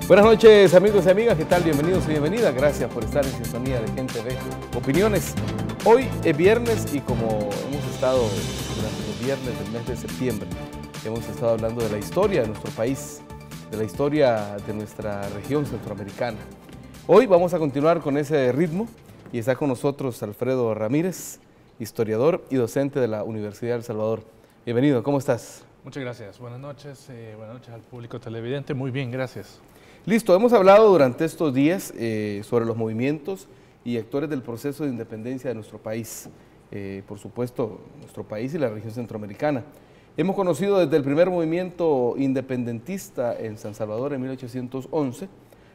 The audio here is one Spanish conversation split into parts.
Buenas noches, amigos y amigas, ¿qué tal? Bienvenidos y bienvenidas. Gracias por estar en sintonía de Gente Ve Opiniones. Hoy es viernes y como hemos estado durante los viernes del mes de septiembre, hemos estado hablando de la historia de nuestro país, de la historia de nuestra región centroamericana. Hoy vamos a continuar con ese ritmo y está con nosotros Alfredo Ramírez, historiador y docente de la Universidad de El Salvador. Bienvenido, ¿cómo estás? Muchas gracias. Buenas noches al público televidente. Muy bien, gracias. Listo, hemos hablado durante estos días sobre los movimientos y actores del proceso de independencia de nuestro país, por supuesto, nuestro país y la región centroamericana. Hemos conocido desde el primer movimiento independentista en San Salvador en 1811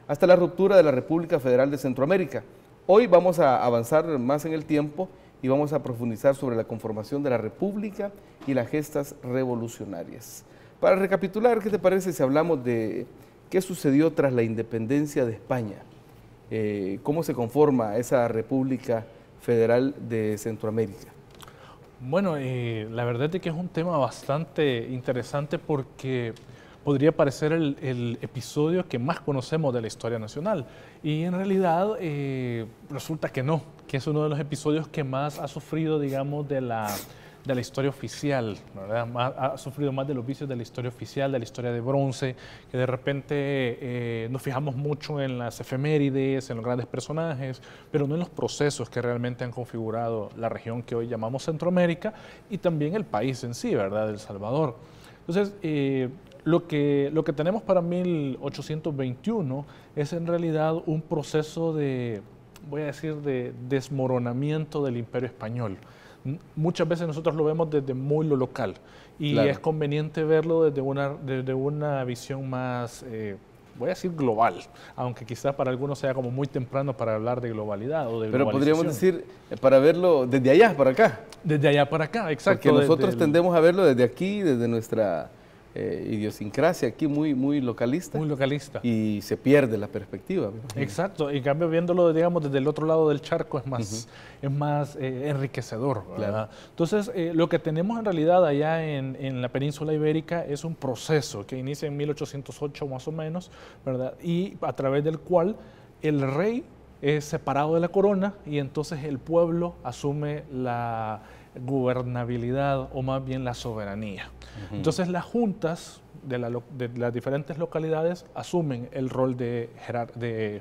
hasta la ruptura de la República Federal de Centroamérica. Hoy vamos a avanzar más en el tiempo y vamos a profundizar sobre la conformación de la República y las gestas revolucionarias. Para recapitular, ¿qué te parece si hablamos de qué sucedió tras la independencia de España? ¿Cómo se conforma esa República Federal de Centroamérica? Bueno, la verdad es que es un tema bastante interesante porque podría parecer el episodio que más conocemos de la historia nacional y en realidad resulta que no, que es uno de los episodios que más ha sufrido, digamos, de la historia oficial, ¿verdad? Ha sufrido más de los vicios de la historia oficial, de la historia de bronce, que de repente nos fijamos mucho en las efemérides, en los grandes personajes, pero no en los procesos que realmente han configurado la región que hoy llamamos Centroamérica y también el país en sí, ¿verdad? El Salvador. Entonces, lo que tenemos para 1821 es en realidad un proceso de, voy a decir, de desmoronamiento del Imperio Español. Muchas veces nosotros lo vemos desde muy lo local y claro, es conveniente verlo desde una visión más, voy a decir global, aunque quizás para algunos sea como muy temprano para hablar de globalidad o de Pero podríamos decir, para verlo desde allá para acá. Desde allá para acá, exacto. Porque nosotros tendemos a verlo desde aquí, desde nuestra idiosincrasia aquí muy localista. Muy localista. Y se pierde la perspectiva. Exacto, en cambio viéndolo, digamos, desde el otro lado del charco es más, enriquecedor, ¿verdad? Claro. Entonces, lo que tenemos en realidad allá en la península ibérica es un proceso que inicia en 1808 más o menos, ¿verdad? Y a través del cual el rey es separado de la corona y entonces el pueblo asume la gobernabilidad o más bien la soberanía. Entonces las juntas de las diferentes localidades asumen el rol de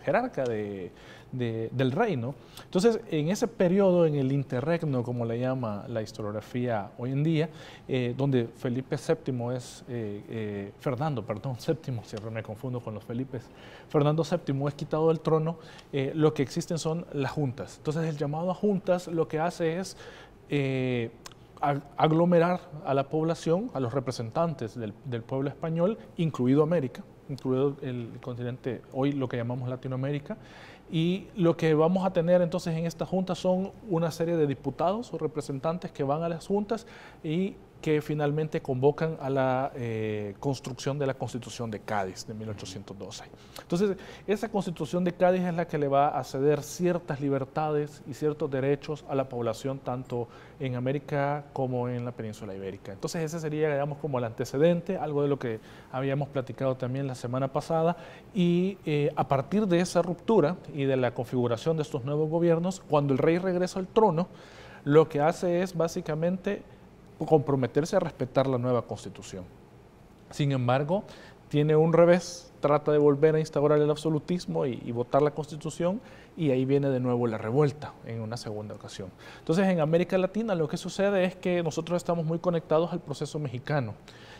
jerarca del reino. Entonces en ese periodo, en el interregno, como le llama la historiografía hoy en día, donde Felipe VII es, Fernando VII, siempre me confundo con los Felipes, Fernando VII es quitado del trono, lo que existen son las juntas. Entonces el llamado a juntas lo que hace es aglomerar a la población, a los representantes del pueblo español, incluido América, incluido el continente, hoy lo que llamamos Latinoamérica, y lo que vamos a tener entonces en estas juntas son una serie de diputados o representantes que van a las juntas y que finalmente convocan a la construcción de la Constitución de Cádiz de 1812. Entonces, esa Constitución de Cádiz es la que le va a ceder ciertas libertades y ciertos derechos a la población, tanto en América como en la península ibérica. Entonces, ese sería, digamos, como el antecedente, algo de lo que habíamos platicado también la semana pasada, y a partir de esa ruptura y de la configuración de estos nuevos gobiernos, cuando el rey regresa al trono, lo que hace es básicamente comprometerse a respetar la nueva Constitución. Sin embargo, tiene un revés, trata de volver a instaurar el absolutismo y votar la Constitución, y ahí viene de nuevo la revuelta en una segunda ocasión. Entonces, en América Latina lo que sucede es que nosotros estamos muy conectados al proceso mexicano.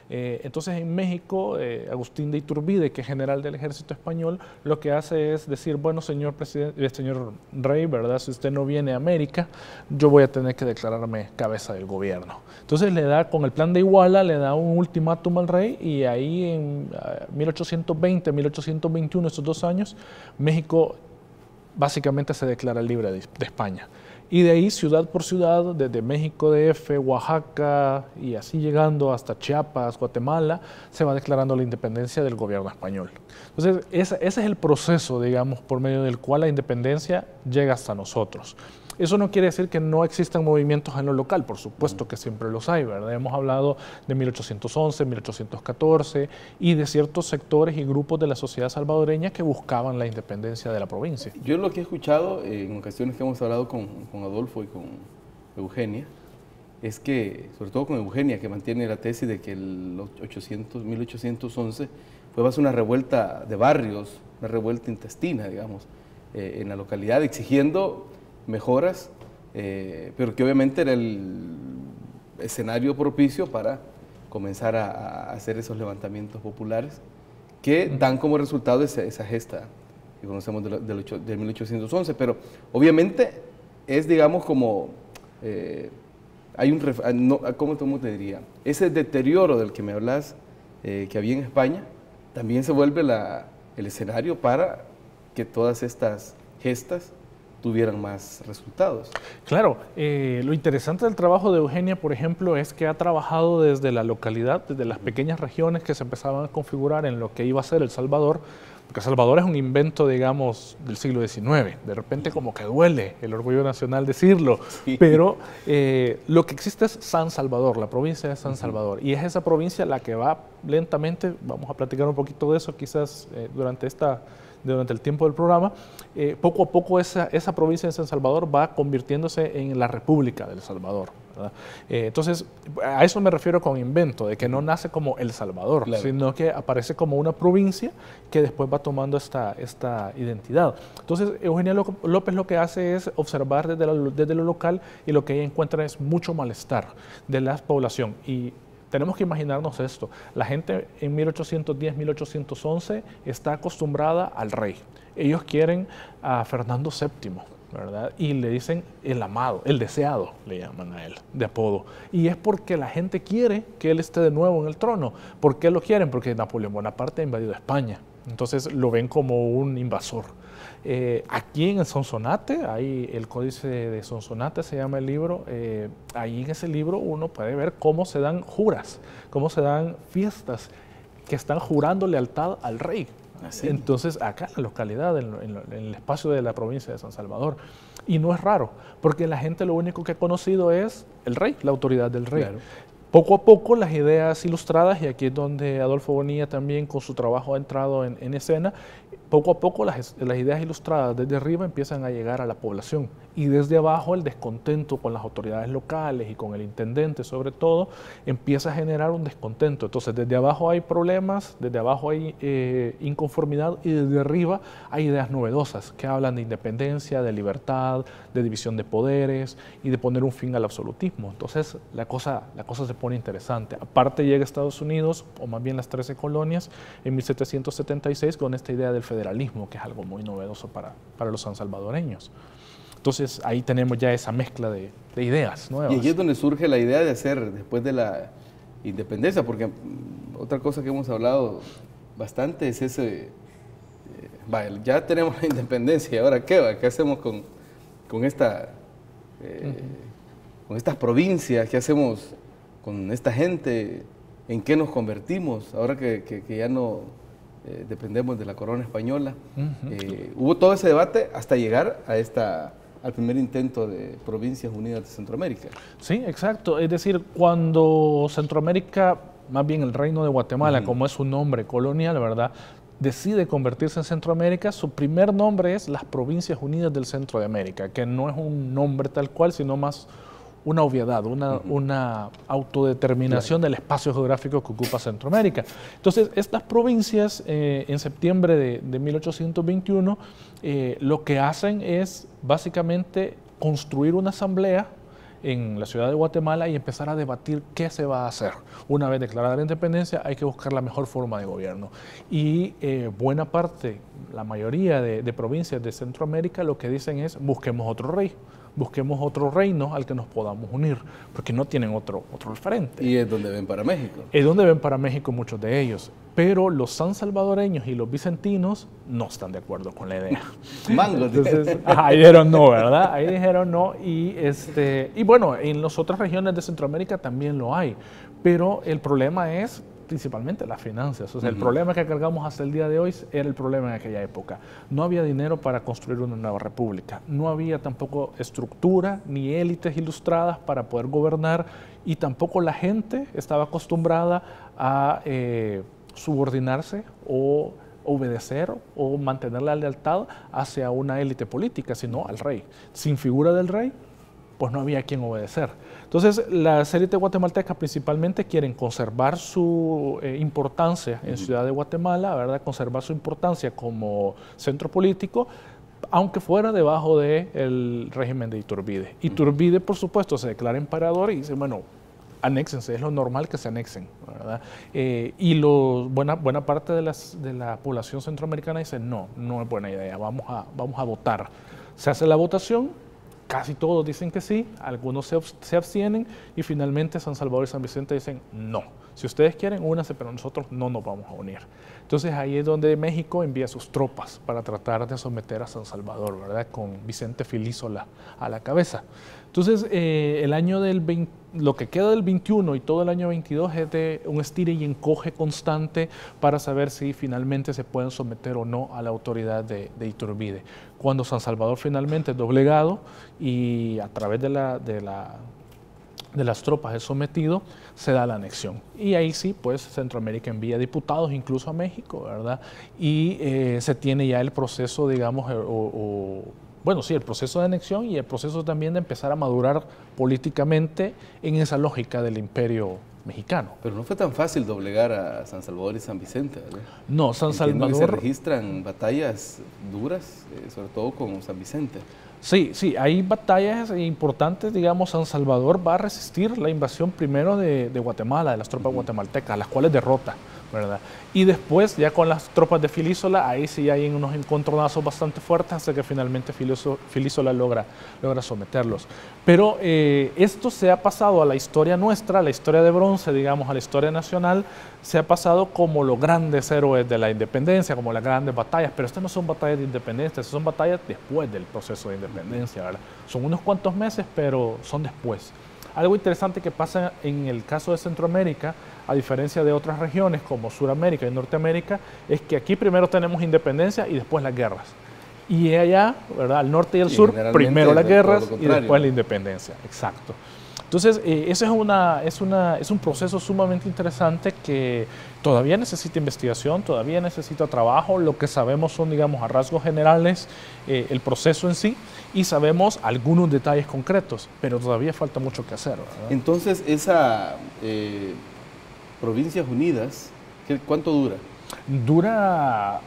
Entonces, en México, Agustín de Iturbide, que es general del ejército español, lo que hace es decir, bueno, señor presidente, señor rey, ¿verdad? Si usted no viene a América, yo voy a tener que declararme cabeza del gobierno. Entonces, le da, con el plan de Iguala, le da un ultimátum al rey, y ahí en 1820, 1821, estos 2 años, México básicamente se declara libre de España. Y de ahí, ciudad por ciudad, desde México DF, Oaxaca y así llegando hasta Chiapas, Guatemala, se va declarando la independencia del gobierno español. Entonces, ese es el proceso, digamos, por medio del cual la independencia llega hasta nosotros. Eso no quiere decir que no existan movimientos en lo local, por supuesto que siempre los hay, ¿verdad? Hemos hablado de 1811, 1814 y de ciertos sectores y grupos de la sociedad salvadoreña que buscaban la independencia de la provincia. Yo lo que he escuchado en ocasiones que hemos hablado con Adolfo y con Eugenia, es que, sobre todo con Eugenia, que mantiene la tesis de que el 1811 fue más una revuelta de barrios, una revuelta intestina, digamos, en la localidad, exigiendo mejoras, pero que obviamente era el escenario propicio para comenzar a hacer esos levantamientos populares que dan como resultado esa gesta que conocemos de 1811, pero obviamente es, digamos, como hay ¿cómo te diría? Ese deterioro del que me hablas que había en España, también se vuelve el escenario para que todas estas gestas tuvieran más resultados. Claro, lo interesante del trabajo de Eugenia, por ejemplo, es que ha trabajado desde la localidad, desde las pequeñas regiones que se empezaban a configurar en lo que iba a ser El Salvador, porque El Salvador es un invento, digamos, del siglo XIX. De repente como que duele el orgullo nacional decirlo, sí. Pero lo que existe es San Salvador, la provincia de San Salvador, y es esa provincia la que va lentamente, vamos a platicar un poquito de eso quizás durante el tiempo del programa, poco a poco esa provincia de San Salvador va convirtiéndose en la República del Salvador, ¿verdad? Entonces, a eso me refiero con invento, de que no nace como El Salvador, claro, sino que aparece como una provincia que después va tomando esta identidad. Entonces, Eugenia López lo que hace es observar desde lo local, y lo que ella encuentra es mucho malestar de la población. Y tenemos que imaginarnos esto, la gente en 1810, 1811 está acostumbrada al rey. Ellos quieren a Fernando VII, ¿verdad? Y le dicen el amado, el deseado, le llaman a él, de apodo. Y es porque la gente quiere que él esté de nuevo en el trono. ¿Por qué lo quieren? Porque Napoleón Bonaparte ha invadido España. Entonces lo ven como un invasor. Aquí en el Sonsonate, ahí el Códice de Sonsonate se llama el libro, ahí en ese libro uno puede ver cómo se dan juras, cómo se dan fiestas que están jurando lealtad al rey. ¿Sí? Entonces acá en la localidad, en el espacio de la provincia de San Salvador, y no es raro, porque la gente lo único que ha conocido es el rey, la autoridad del rey. Claro. Poco a poco las ideas ilustradas, y aquí es donde Adolfo Bonilla también con su trabajo ha entrado en escena, poco a poco las ideas ilustradas desde arriba empiezan a llegar a la población, y desde abajo el descontento con las autoridades locales y con el intendente sobre todo empieza a generar un descontento. Entonces desde abajo hay problemas, desde abajo hay inconformidad, y desde arriba hay ideas novedosas que hablan de independencia, de libertad, de división de poderes y de poner un fin al absolutismo. Entonces la cosa se pone interesante. Aparte llega a Estados Unidos, o más bien las 13 colonias, en 1776 con esta idea del federalismo, que es algo muy novedoso para los sansalvadoreños. Entonces ahí tenemos ya esa mezcla de ideas nuevas. Y allí es donde surge la idea de hacer, después de la independencia, porque otra cosa que hemos hablado bastante es ese, ya tenemos la independencia, ¿y ahora qué? ¿Qué hacemos con estas provincias? ¿Qué hacemos con esta gente? ¿En qué nos convertimos ahora que ya no dependemos de la corona española? Hubo todo ese debate hasta llegar al primer intento de Provincias Unidas de Centroamérica. Sí, exacto. Es decir, cuando Centroamérica, más bien el Reino de Guatemala, como es su nombre colonial, ¿verdad?, decide convertirse en Centroamérica, su primer nombre es las Provincias Unidas del Centro de América, que no es un nombre tal cual, sino más una obviedad, una autodeterminación del espacio geográfico que ocupa Centroamérica. Entonces, estas provincias, en septiembre de 1821, lo que hacen es básicamente construir una asamblea en la ciudad de Guatemala y empezar a debatir qué se va a hacer. Una vez declarada la independencia, hay que buscar la mejor forma de gobierno. Y buena parte, la mayoría de provincias de Centroamérica lo que dicen es busquemos otro rey, busquemos otro reino al que nos podamos unir, porque no tienen otro referente. Y es donde ven para México. Es donde ven para México muchos de ellos. Pero los sansalvadoreños y los vicentinos no están de acuerdo con la idea. Mangos. Entonces, ahí dijeron no, ¿verdad? Ahí dijeron no. Y bueno, en las otras regiones de Centroamérica también lo hay. Pero el problema es principalmente las finanzas. O sea, el problema que cargamos hasta el día de hoy era el problema en aquella época. No había dinero para construir una nueva república. No había tampoco estructura ni élites ilustradas para poder gobernar, y tampoco la gente estaba acostumbrada a subordinarse o obedecer o mantener la lealtad hacia una élite política, sino al rey. Sin figura del rey, pues no había quien obedecer. Entonces, las élites guatemaltecas principalmente quieren conservar su importancia en Ciudad de Guatemala, ¿verdad? Conservar su importancia como centro político, aunque fuera debajo del régimen de Iturbide. Iturbide, por supuesto, se declara emperador y dice, bueno, anéxense, es lo normal que se anexen, ¿verdad? Y buena parte de la población centroamericana dice, no, no es buena idea, vamos a votar. Se hace la votación, casi todos dicen que sí, algunos se abstienen, y finalmente San Salvador y San Vicente dicen, no, si ustedes quieren, únanse, pero nosotros no nos vamos a unir. Entonces ahí es donde México envía sus tropas para tratar de someter a San Salvador, ¿verdad? Con Vicente Filísola a la cabeza. Entonces, lo que queda del 21 y todo el año 22 es de un estire y encoge constante para saber si finalmente se pueden someter o no a la autoridad de Iturbide. Cuando San Salvador finalmente es doblegado y a través de las tropas es sometido, se da la anexión. Y ahí sí, pues Centroamérica envía diputados incluso a México, ¿verdad? Y se tiene ya el proceso, digamos, bueno, sí, el proceso de anexión y el proceso también de empezar a madurar políticamente en esa lógica del imperio mexicano. Pero no fue tan fácil doblegar a San Salvador y San Vicente, ¿verdad? No, San Salvador... se registran batallas duras, sobre todo con San Vicente. Sí, hay batallas importantes, digamos. San Salvador va a resistir la invasión primero de Guatemala, de las tropas guatemaltecas, las cuales derrota, ¿verdad? Y después, ya con las tropas de Filísola, ahí sí hay unos encontronazos bastante fuertes hasta que finalmente Filísola logra someterlos. Pero esto se ha pasado a la historia nuestra, a la historia de bronce, digamos, a la historia nacional, se ha pasado como los grandes héroes de la independencia, como las grandes batallas, pero estas no son batallas de independencia, estas son batallas después del proceso de independencia, ¿verdad? Son unos cuantos meses, pero son después. Algo interesante que pasa en el caso de Centroamérica, a diferencia de otras regiones como Suramérica y Norteamérica, es que aquí primero tenemos independencia y después las guerras. Y allá, ¿verdad?, al norte y al sur, primero las guerras y después la independencia. Exacto. Entonces, eso es un proceso sumamente interesante que todavía necesita investigación, todavía necesita trabajo. Lo que sabemos son, digamos, a rasgos generales, el proceso en sí, y sabemos algunos detalles concretos, pero todavía falta mucho que hacer, ¿verdad? Entonces, esa Provincias Unidas, ¿cuánto dura? Dura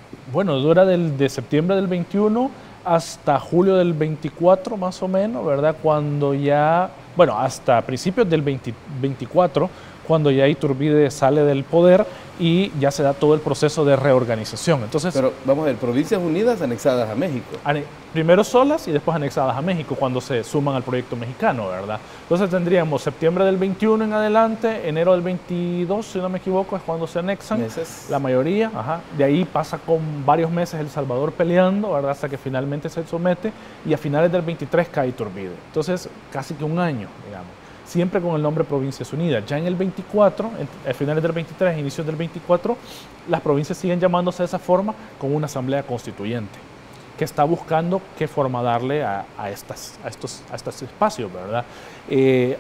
de septiembre del 21 hasta julio del 24, más o menos, ¿verdad? Cuando ya, hasta principios del 24, cuando ya Iturbide sale del poder y ya se da todo el proceso de reorganización. Entonces, pero vamos a ver, Provincias Unidas anexadas a México. Primero solas y después anexadas a México cuando se suman al proyecto mexicano, ¿verdad? Entonces tendríamos septiembre del 21 en adelante, enero del 22, si no me equivoco, es cuando se anexan. Meses. La mayoría, ajá. De ahí pasa con varios meses El Salvador peleando, ¿verdad? Hasta que finalmente se somete, y a finales del 23 cae Iturbide. Entonces, casi que un año, digamos. Siempre con el nombre Provincias Unidas. Ya en el 24, a finales del 23, inicios del 24, las provincias siguen llamándose de esa forma, con una asamblea constituyente que está buscando qué forma darle a estos espacios, ¿verdad?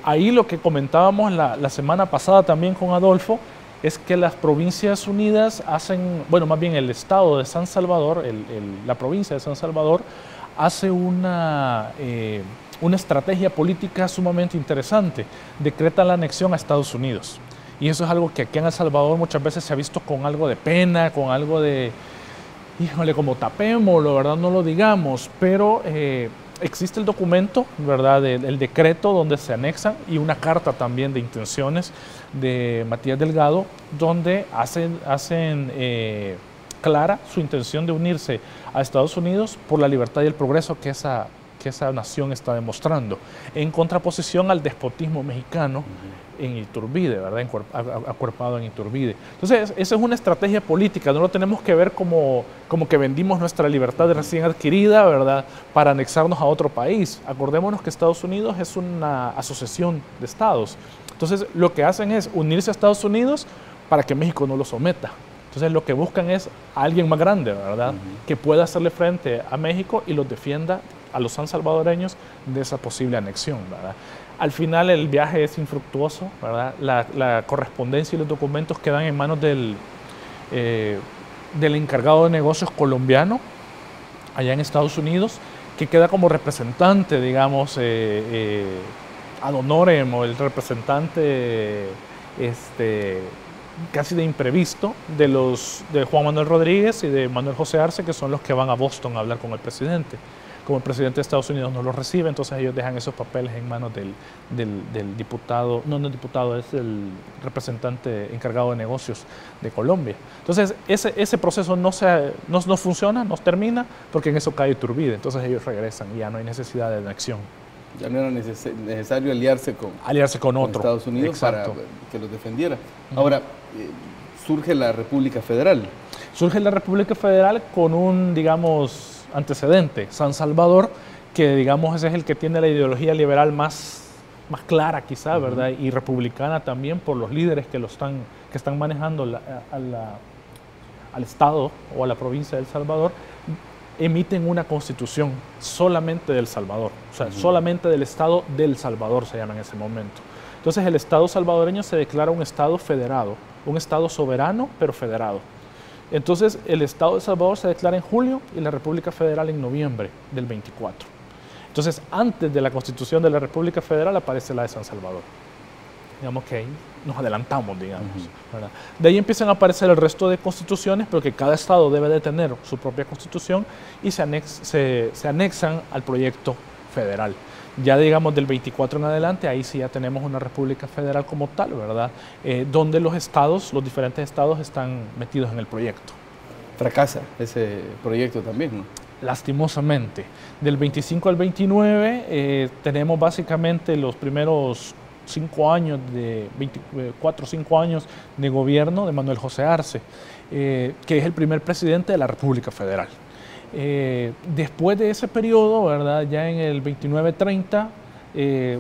Ahí lo que comentábamos la semana pasada también con Adolfo es que las Provincias Unidas hacen, más bien el Estado de San Salvador, la provincia de San Salvador, hace una estrategia política sumamente interesante. Decreta la anexión a Estados Unidos. Y eso es algo que aquí en El Salvador muchas veces se ha visto con algo de pena, con algo de, híjole, como tapémoslo, ¿verdad? No lo digamos, pero existe el documento, ¿verdad?, el decreto donde se anexan, y una carta también de intenciones de Matías Delgado, donde hacen clara su intención de unirse a Estados Unidos por la libertad y el progreso que esa nación está demostrando, en contraposición al despotismo mexicano en Iturbide, ¿verdad?, acuerpado en Iturbide. Entonces, esa es una estrategia política, no lo tenemos que ver como que vendimos nuestra libertad recién adquirida, ¿verdad?, para anexarnos a otro país. Acordémonos que Estados Unidos es una asociación de estados. Entonces, lo que hacen es unirse a Estados Unidos para que México no lo someta. Entonces lo que buscan es a alguien más grande, ¿verdad? Que pueda hacerle frente a México y los defienda a los sansalvadoreños de esa posible anexión, ¿verdad? Al final el viaje es infructuoso, ¿verdad? La correspondencia y los documentos quedan en manos del encargado de negocios colombiano allá en Estados Unidos, que queda como representante, digamos, ad honorem, o el representante casi de imprevisto de Juan Manuel Rodríguez y de Manuel José Arce, que son los que van a Boston a hablar con el presidente. Como el presidente de Estados Unidos no los recibe, entonces ellos dejan esos papeles en manos del diputado, no el diputado, es el representante encargado de negocios de Colombia. Entonces ese proceso no funciona, no termina, porque en eso cae Iturbide, entonces ellos regresan y ya no hay necesidad de anexión. Ya no era necesario aliarse con otro. Estados Unidos. Exacto. Para que los defendiera. Ahora, surge la República Federal. Surge la República Federal con un, digamos, antecedente, San Salvador, que digamos ese es el que tiene la ideología liberal más clara quizá, ¿verdad? Y republicana también por los líderes que están manejando al Estado o a la provincia de El Salvador, emiten una constitución solamente de El Salvador, o sea, solamente del Estado del Salvador se llama en ese momento. Entonces el Estado salvadoreño se declara un Estado federado, un Estado soberano pero federado. Entonces el Estado de El Salvador se declara en julio y la República Federal en noviembre del 24. Entonces antes de la constitución de la República Federal aparece la de San Salvador. Digamos que ahí nos adelantamos, digamos. ¿Verdad? De ahí empiezan a aparecer el resto de constituciones, porque cada estado debe de tener su propia constitución y se anexan al proyecto federal. Ya digamos del 24 en adelante, ahí sí ya tenemos una república federal como tal, ¿verdad? Donde los diferentes estados están metidos en el proyecto. Fracasa ese proyecto también, ¿no? Lastimosamente. Del 25 al 29 tenemos básicamente los primeros 4 o 5 años de gobierno de Manuel José Arce, que es el primer presidente de la República Federal. Después de ese periodo, ¿verdad? Ya en el 29-30,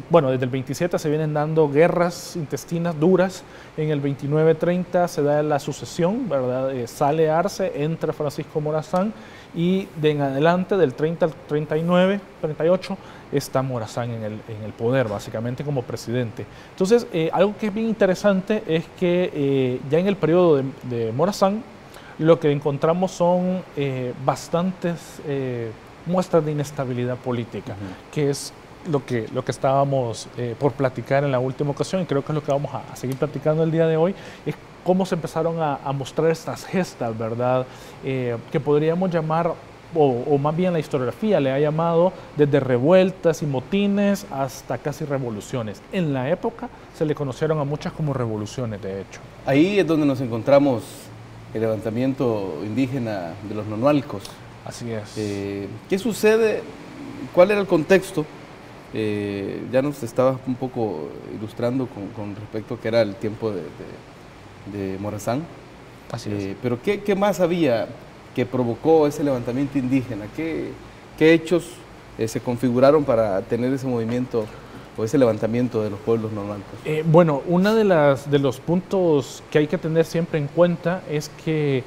bueno, desde el 27 se vienen dando guerras intestinas duras. En el 29-30 se da la sucesión, ¿verdad? Sale Arce, entra Francisco Morazán y de en adelante, del 30 al 39, 38, está Morazán en el poder, básicamente como presidente. Entonces, algo que es bien interesante es que ya en el periodo de Morazán, lo que encontramos son bastantes muestras de inestabilidad política, que es lo que estábamos por platicar en la última ocasión, y creo que es lo que vamos a seguir platicando el día de hoy, es cómo se empezaron a mostrar estas gestas, ¿verdad? Que podríamos llamar, o más bien la historiografía le ha llamado desde revueltas y motines hasta casi revoluciones. En la época se le conocieron a muchas como revoluciones, de hecho. Ahí es donde nos encontramos el levantamiento indígena de los nonualcos. Así es. ¿Qué sucede? ¿Cuál era el contexto? Ya nos estaba un poco ilustrando con respecto a que era el tiempo de Morazán. Así es. Pero ¿qué más había que provocó ese levantamiento indígena? ¿Qué hechos se configuraron para tener ese movimiento o ese levantamiento de los pueblos nonualcos? Bueno, uno de los puntos que hay que tener siempre en cuenta es que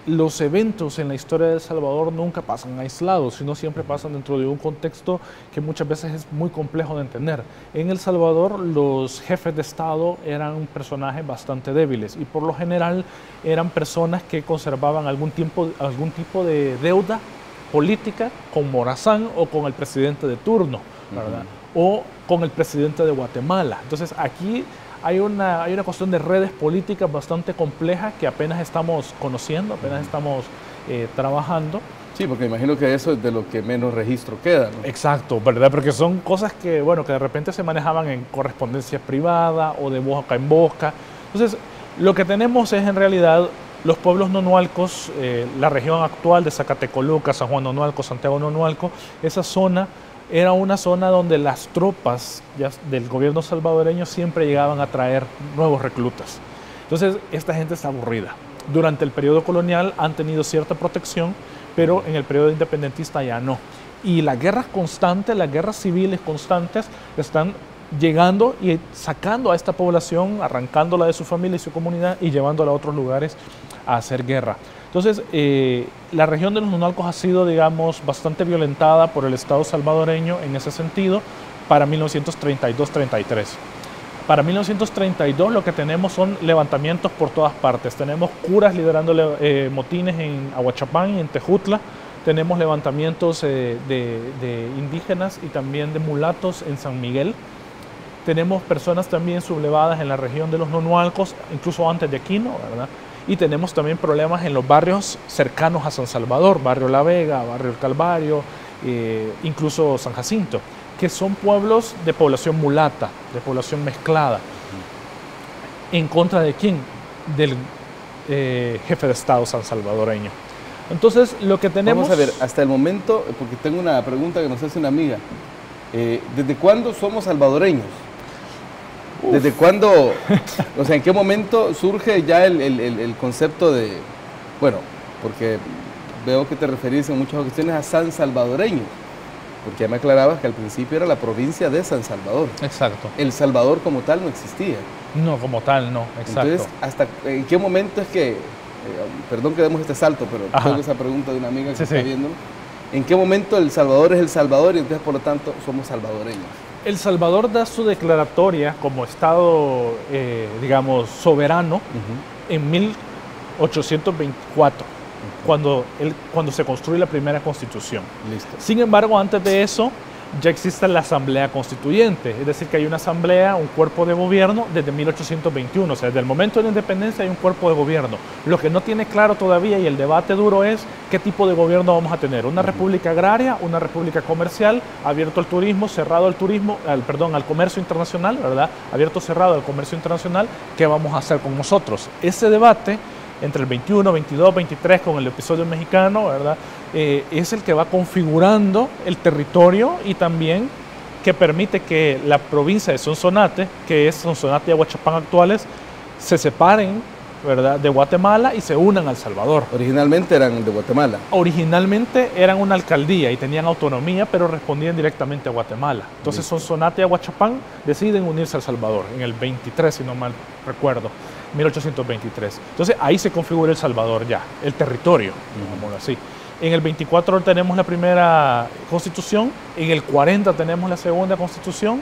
los eventos en la historia de El Salvador nunca pasan aislados, sino siempre pasan dentro de un contexto que muchas veces es muy complejo de entender. En El Salvador los jefes de Estado eran personajes bastante débiles y por lo general eran personas que conservaban algún tipo de deuda política con Morazán o con el presidente de turno, ¿verdad? O con el presidente de Guatemala. Entonces aquí hay una cuestión de redes políticas bastante compleja que apenas estamos conociendo, apenas estamos trabajando. Sí, porque imagino que eso es de lo que menos registro queda, ¿no? Exacto, ¿verdad? Porque son cosas que, bueno, que de repente se manejaban en correspondencia privada o de boca en boca. Entonces, lo que tenemos es en realidad los pueblos nonualcos, la región actual de Zacatecoluca, San Juan Nonualco, Santiago Nonualco, esa zona era una zona donde las tropas del gobierno salvadoreño siempre llegaban a traer nuevos reclutas. Entonces, esta gente está aburrida. Durante el periodo colonial han tenido cierta protección, pero en el periodo independentista ya no. Y las guerras constantes, las guerras civiles constantes, están llegando y sacando a esta población, arrancándola de su familia y su comunidad y llevándola a otros lugares a hacer guerra. Entonces, la región de los Nunalcos ha sido, digamos, bastante violentada por el Estado salvadoreño en ese sentido para 1932-33. Para 1932 lo que tenemos son levantamientos por todas partes. Tenemos curas liderando motines en Ahuachapán y en Tejutla. Tenemos levantamientos de indígenas y también de mulatos en San Miguel. Tenemos personas también sublevadas en la región de los Nonualcos, incluso antes de Aquino, ¿verdad? Y tenemos también problemas en los barrios cercanos a San Salvador, barrio La Vega, barrio El Calvario, incluso San Jacinto, que son pueblos de población mulata, de población mezclada. ¿En contra de quién? Del jefe de Estado sansalvadoreño. Entonces, lo que tenemos... Vamos a ver, hasta el momento, porque tengo una pregunta que nos hace una amiga. ¿Desde cuándo somos salvadoreños? ¿Desde cuándo, o sea, en qué momento surge ya el concepto de, bueno, porque veo que te referís en muchas ocasiones a San Salvadoreño, porque ya me aclarabas que al principio era la provincia de San Salvador. Exacto. El Salvador como tal no existía. No, como tal, no, exacto. Entonces, ¿en qué momento es que, perdón que demos este salto, pero tengo esa pregunta de una amiga que está viendo, ¿en qué momento El Salvador es El Salvador y entonces por lo tanto somos salvadoreños? El Salvador da su declaratoria como Estado, digamos, soberano en 1824, cuando se construye la primera Constitución. Listo. Sin embargo, antes de eso ya existe la Asamblea Constituyente, es decir, que hay una asamblea, un cuerpo de gobierno desde 1821, o sea, desde el momento de la independencia hay un cuerpo de gobierno. Lo que no tiene claro todavía y el debate duro es qué tipo de gobierno vamos a tener, una república agraria, una república comercial, abierto al turismo, cerrado al turismo, al comercio internacional, ¿verdad? Abierto, cerrado al comercio internacional, ¿qué vamos a hacer con nosotros? Ese debate entre el 21, 22, 23 con el episodio mexicano, ¿verdad? Es el que va configurando el territorio y también que permite que la provincia de Sonsonate, que es Sonsonate y Ahuachapán actuales, se separen, ¿verdad?, de Guatemala y se unan al Salvador. Originalmente eran de Guatemala. Originalmente eran una alcaldía y tenían autonomía, pero respondían directamente a Guatemala. Entonces Sonsonate y Ahuachapán deciden unirse al Salvador en el 23, si no mal recuerdo, 1823. Entonces ahí se configura El Salvador ya, el territorio, digámoslo así. En el 24 tenemos la primera constitución, en el 40 tenemos la segunda constitución,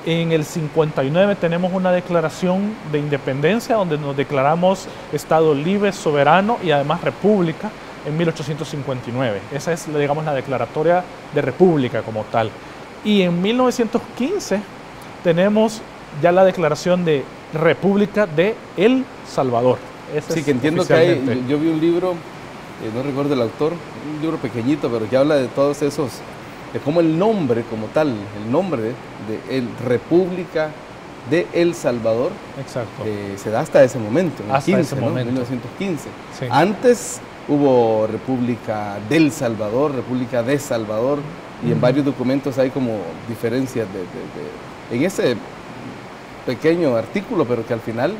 en el 59 tenemos una declaración de independencia donde nos declaramos Estado libre, soberano y además república en 1859. Esa es, digamos, la declaratoria de república como tal. Y en 1915 tenemos ya la declaración de República de El Salvador. Sí, que entiendo que hay, yo vi un libro, no recuerdo el autor, un libro pequeñito, pero que habla de todos esos, de cómo el nombre como tal, el nombre de República de El Salvador, exacto, se da hasta ese momento, en el 15, ¿no? 1915. Sí. Antes hubo República del Salvador, República de Salvador, y en varios documentos hay como diferencias en ese pequeño artículo, pero que al final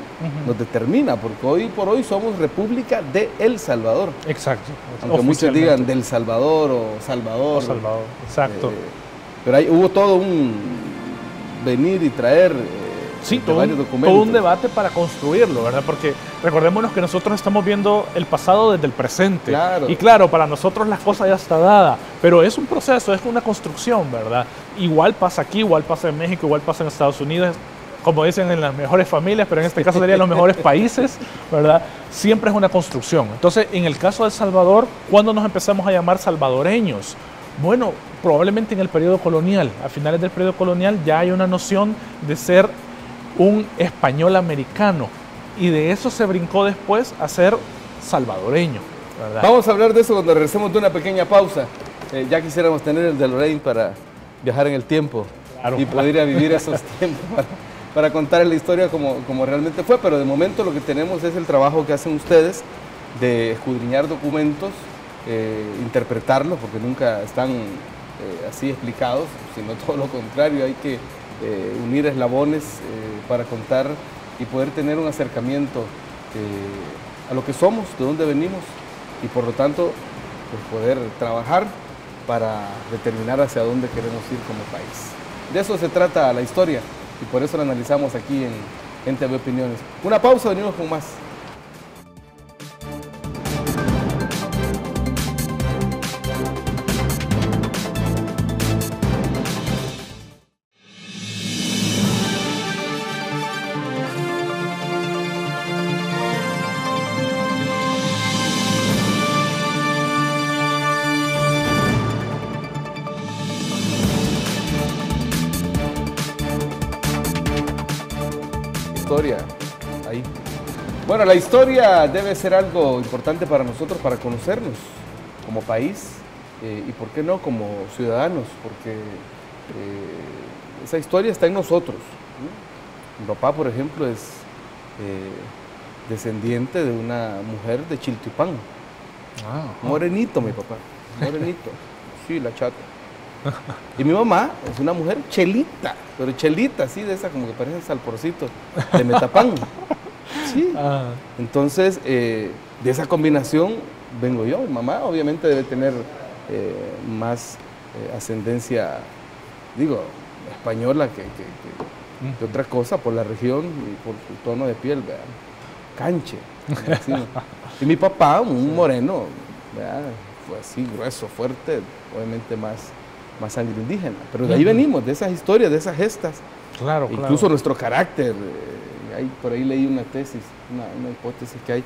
nos determina, porque hoy por hoy somos República de El Salvador. Exacto. Aunque muchos digan del Salvador o Salvador. O Salvador, exacto. Pero hubo todo un venir y traer sí, de varios documentos. Todo un debate para construirlo, ¿verdad? Porque recordémonos que nosotros estamos viendo el pasado desde el presente. Claro. Y claro, para nosotros la cosa ya está dada, pero es un proceso, es una construcción, ¿verdad? Igual pasa aquí, igual pasa en México, igual pasa en Estados Unidos, como dicen, en las mejores familias, pero en este caso serían los mejores países, ¿verdad? Siempre es una construcción. Entonces, en el caso de El Salvador, ¿cuándo nos empezamos a llamar salvadoreños? Bueno, probablemente en el periodo colonial. A finales del periodo colonial ya hay una noción de ser un español americano y de eso se brincó después a ser salvadoreño, ¿verdad? Vamos a hablar de eso cuando regresemos de una pequeña pausa. Ya quisiéramos tener el DeLorean para viajar en el tiempo, claro, y poder ir a vivir esos tiempos para contar la historia como realmente fue, pero de momento lo que tenemos es el trabajo que hacen ustedes de escudriñar documentos, interpretarlos, porque nunca están así explicados, sino todo lo contrario, hay que unir eslabones para contar y poder tener un acercamiento a lo que somos, de dónde venimos, y por lo tanto pues, poder trabajar para determinar hacia dónde queremos ir como país. De eso se trata la historia y por eso la analizamos aquí en TV Opiniones. Una pausa, venimos con más. Historia, ahí. Bueno, la historia debe ser algo importante para nosotros, para conocernos como país y por qué no como ciudadanos, porque esa historia está en nosotros, ¿no? Mi papá, por ejemplo, es descendiente de una mujer de Chiltepán. Morenito, mi papá, morenito, sí, la chata. Y mi mamá es una mujer chelita, pero chelita, así de esa como que parece salporcito, de Metapán. Sí. Entonces, de esa combinación vengo yo. Mi mamá obviamente debe tener más ascendencia, digo, española que otra cosa, por la región y por su tono de piel, ¿verdad? Canche. Así. Y mi papá, un moreno, ¿verdad? Fue así, grueso, fuerte, obviamente más sangre indígena, pero de ahí venimos, de esas historias, de esas gestas. Claro, incluso nuestro carácter, por ahí leí una tesis, una hipótesis que hay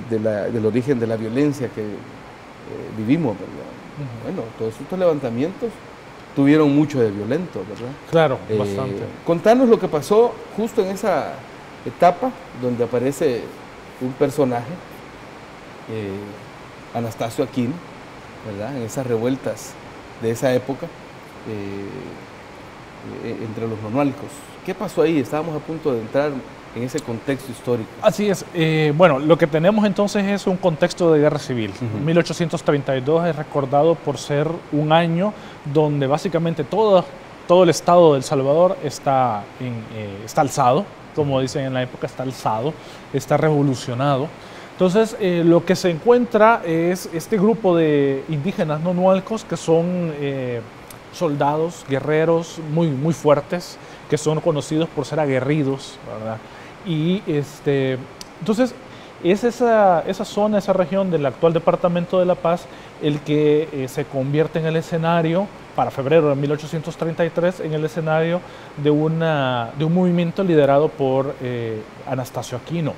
del origen de la violencia que vivimos, ¿verdad? Bueno, todos estos levantamientos tuvieron mucho de violento, ¿verdad? Claro, bastante. Contanos lo que pasó justo en esa etapa donde aparece un personaje, Anastasio Aquino, ¿verdad? En esas revueltas de esa época entre los nonualcos. ¿Qué pasó ahí? Estábamos a punto de entrar en ese contexto histórico. Así es. Bueno, lo que tenemos entonces es un contexto de guerra civil. 1832 es recordado por ser un año donde básicamente todo el estado de El Salvador está alzado, como dicen en la época, está alzado, está revolucionado. Entonces, lo que se encuentra es este grupo de indígenas nonualcos que son soldados, guerreros muy fuertes, que son conocidos por ser aguerridos, ¿verdad? Y entonces, es esa zona, esa región del actual Departamento de La Paz, el que se convierte en el escenario, para febrero de 1833, en el escenario de un movimiento liderado por Anastasio Aquino.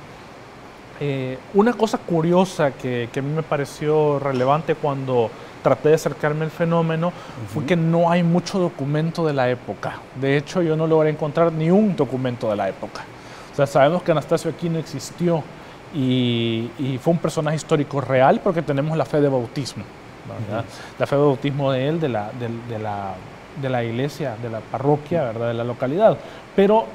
Una cosa curiosa que a mí me pareció relevante cuando traté de acercarme al fenómeno fue que no hay mucho documento de la época. De hecho, yo no logré encontrar ni un documento de la época. O sea, sabemos que Anastasio Aquino existió y fue un personaje histórico real porque tenemos la fe de bautismo, ¿verdad? La fe de bautismo de él, de la iglesia, de la parroquia, ¿verdad? De la localidad. Pero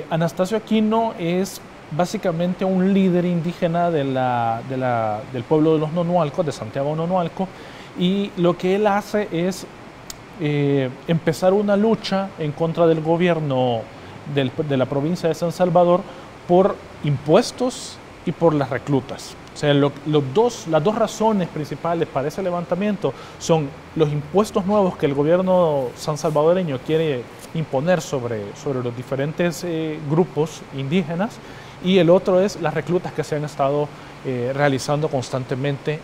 Anastasio Aquino es básicamente un líder indígena del pueblo de los nonualcos, de Santiago Nonualco, y lo que él hace es empezar una lucha en contra del gobierno de la provincia de San Salvador por impuestos y por las reclutas. O sea, las dos razones principales para ese levantamiento son los impuestos nuevos que el gobierno sansalvadoreño quiere imponer sobre los diferentes grupos indígenas, y el otro es las reclutas que se han estado realizando constantemente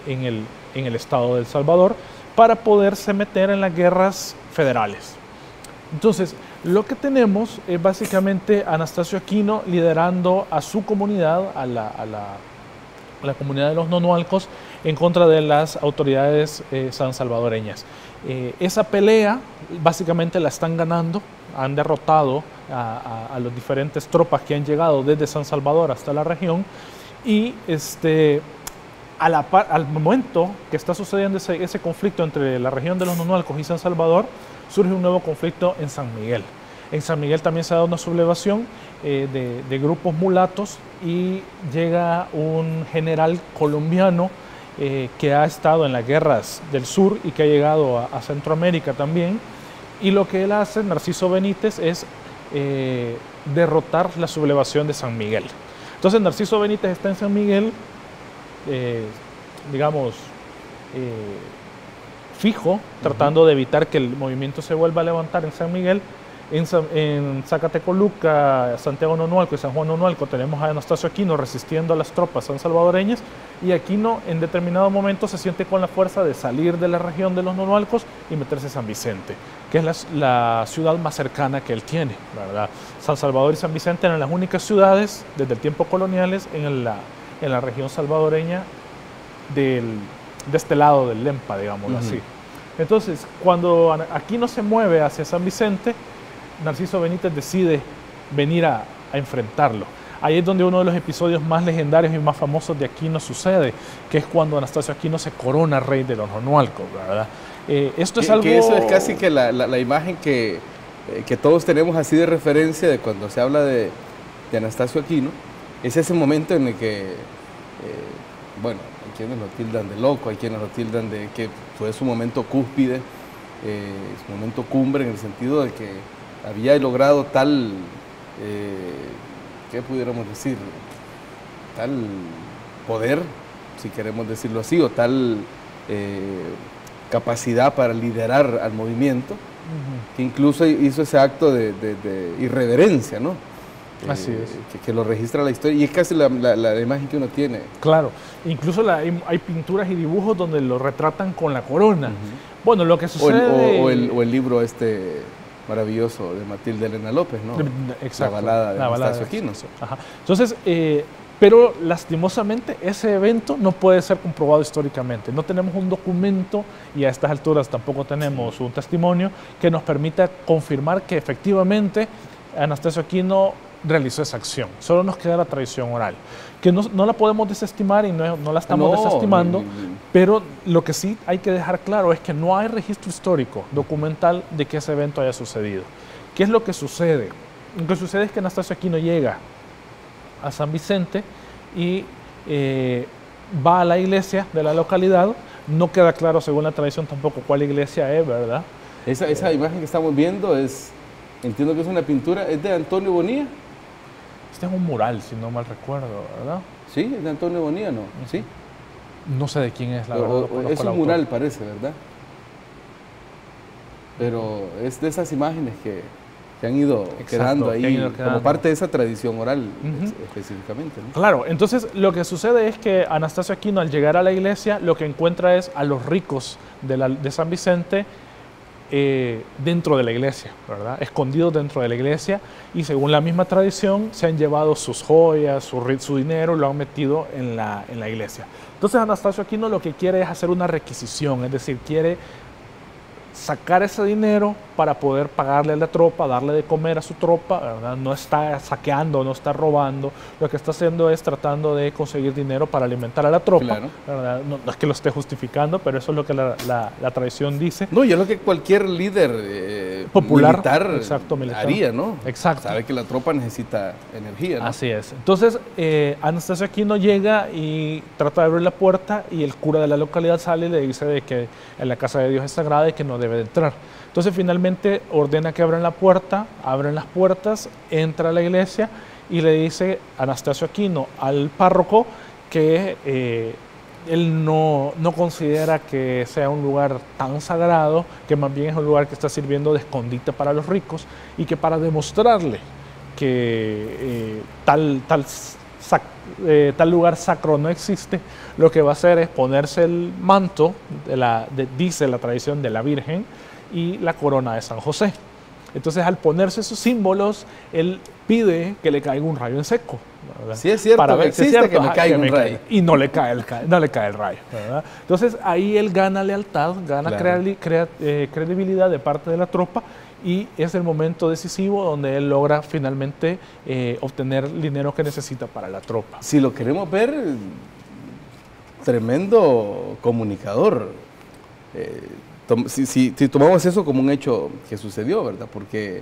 en el estado de El Salvador para poderse meter en las guerras federales. Entonces, lo que tenemos es básicamente Anastasio Aquino liderando a su comunidad, a la comunidad de los nonualcos, en contra de las autoridades sansalvadoreñas. Esa pelea básicamente la están ganando, han derrotado a las diferentes tropas que han llegado desde San Salvador hasta la región, y al momento que está sucediendo ese conflicto entre la región de los nonualcos y San Salvador, surge un nuevo conflicto en San Miguel. En San Miguel también se ha dado una sublevación de grupos mulatos, y llega un general colombiano que ha estado en las guerras del sur y que ha llegado a Centroamérica también, y lo que él hace, Narciso Benítez, es derrotar la sublevación de San Miguel. Entonces Narciso Benítez está en San Miguel, fijo, tratando de evitar que el movimiento se vuelva a levantar en San Miguel. En Zacatecoluca, Santiago Nonualco y San Juan Nonualco tenemos a Anastasio Aquino resistiendo a las tropas sansalvadoreñas, y Aquino en determinado momento se siente con la fuerza de salir de la región de los Nonualcos y meterse a San Vicente, que es la ciudad más cercana que él tiene, ¿verdad? San Salvador y San Vicente eran las únicas ciudades desde el tiempo coloniales en la región salvadoreña de este lado del Lempa, digámoslo así. Entonces, cuando Aquino se mueve hacia San Vicente, Narciso Benítez decide venir a enfrentarlo. Ahí es donde uno de los episodios más legendarios y más famosos de Aquino sucede, que es cuando Anastasio Aquino se corona rey de los Nonualcos, ¿verdad? Esto es algo... Que eso es casi que la imagen que todos tenemos así de referencia de cuando se habla de Anastasio Aquino. Es ese momento en el que, bueno, hay quienes lo tildan de loco, hay quienes lo tildan de que fue su momento cúspide, su momento cumbre, en el sentido de que había logrado tal, ¿qué pudiéramos decir? Tal poder, si queremos decirlo así, o tal capacidad para liderar al movimiento, que incluso hizo ese acto de irreverencia, ¿no? Así es. Que lo registra la historia, y es casi la imagen que uno tiene. Claro, incluso hay pinturas y dibujos donde lo retratan con la corona. Bueno, lo que sucede... O el libro maravilloso de Matilde Elena López, ¿no? Exacto. La balada de Anastasio Aquino. Ajá. Entonces, pero lastimosamente ese evento no puede ser comprobado históricamente. No tenemos un documento, y a estas alturas tampoco tenemos un testimonio que nos permita confirmar que efectivamente Anastasio Aquino realizó esa acción. Solo nos queda la tradición oral, que no la podemos desestimar y no la estamos desestimando, pero lo que sí hay que dejar claro es que no hay registro histórico, documental, de que ese evento haya sucedido. ¿Qué es lo que sucede? Lo que sucede es que Anastasio Aquino llega a San Vicente y va a la iglesia de la localidad. No queda claro, según la tradición, tampoco cuál iglesia es, ¿verdad? Esa imagen que estamos viendo entiendo que es una pintura, ¿es de Antonio Bonilla? Este es un mural, si no mal recuerdo, ¿verdad? Sí, es de Antonio Bonilla, ¿no? Sí. No sé de quién es, la verdad. Es un mural, parece, ¿verdad? Pero es de esas imágenes que han ido quedando ahí como parte de esa tradición oral específicamente, ¿no? Claro, entonces lo que sucede es que Anastasio Aquino, al llegar a la iglesia, lo que encuentra es a los ricos de San Vicente dentro de la iglesia, ¿verdad? Escondidos dentro de la iglesia, y según la misma tradición se han llevado sus joyas, su dinero, lo han metido en la iglesia. Entonces Anastasio Aquino lo que quiere es hacer una requisición, es decir, quiere sacar ese dinero para poder pagarle a la tropa, darle de comer a su tropa, ¿verdad? No está saqueando, no está robando, lo que está haciendo es tratando de conseguir dinero para alimentar a la tropa, claro. ¿verdad? No es que lo esté justificando, pero eso es lo que la tradición dice. No, y es lo que cualquier líder popular, militar, exacto, haría, ¿no? Exacto. Sabe que la tropa necesita energía, ¿no? Así es. Entonces, Anastasio Aquino llega y trata de abrir la puerta, y el cura de la localidad sale y le dice de que en la casa de Dios es sagrada y que no debe de entrar. Entonces finalmente ordena que abran la puerta, abren las puertas, entra a la iglesia y le dice Anastasio Aquino al párroco que él no considera que sea un lugar tan sagrado, que más bien es un lugar que está sirviendo de escondite para los ricos, y que para demostrarle que tal lugar sacro no existe, lo que va a hacer es ponerse el manto, dice la tradición, de la Virgen, y la corona de San José. Entonces, al ponerse esos símbolos, él pide que le caiga un rayo en seco, ¿verdad? Sí, es cierto, para ver existe, si es cierto, que me caiga un rayo. Y no le cae el rayo, ¿verdad? Entonces, ahí él gana lealtad, gana credibilidad de parte de la tropa, y es el momento decisivo donde él logra finalmente obtener el dinero que necesita para la tropa. Si lo queremos ver, tremendo comunicador. Si tomamos eso como un hecho que sucedió, ¿verdad? Porque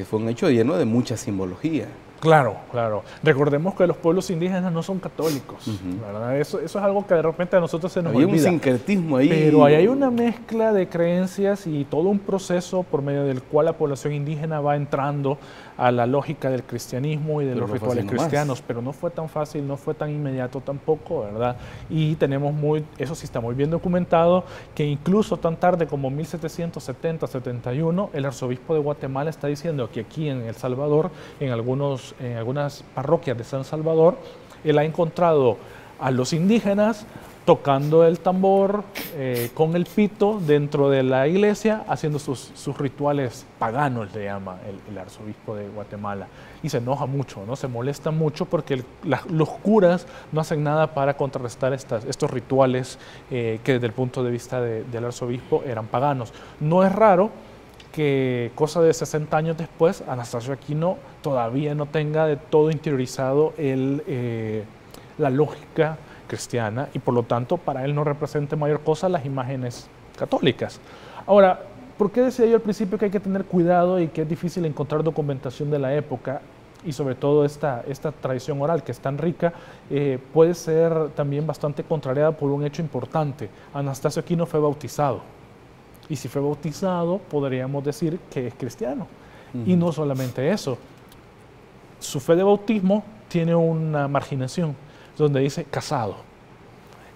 fue un hecho lleno de mucha simbología. Claro, claro. Recordemos que los pueblos indígenas no son católicos, ¿verdad? Eso es algo que de repente a nosotros se nos olvida. Había un sincretismo ahí. Pero ahí hay una mezcla de creencias y todo un proceso por medio del cual la población indígena va entrando a la lógica del cristianismo y de los rituales cristianos. Pero no fue tan fácil, no fue tan inmediato tampoco, ¿verdad? Y tenemos eso sí está muy bien documentado, que incluso tan tarde como 1770-71, el arzobispo de Guatemala está diciendo que aquí en El Salvador, en algunas parroquias de San Salvador, él ha encontrado a los indígenas tocando el tambor con el pito dentro de la iglesia, haciendo sus rituales paganos, le llama el arzobispo de Guatemala. Y se enoja mucho, ¿no? Se molesta mucho porque los curas no hacen nada para contrarrestar estos rituales que desde el punto de vista del arzobispo eran paganos. No es raro que cosa de 60 años después, Anastasio Aquino todavía no tenga de todo interiorizado la lógica cristiana y por lo tanto para él no represente mayor cosa las imágenes católicas. Ahora, ¿por qué decía yo al principio que hay que tener cuidado y que es difícil encontrar documentación de la época? Y sobre todo esta tradición oral que es tan rica, puede ser también bastante contrariada por un hecho importante. Anastasio Aquino fue bautizado. Y si fue bautizado, podríamos decir que es cristiano. Y no solamente eso. Su fe de bautismo tiene una marginación, donde dice casado.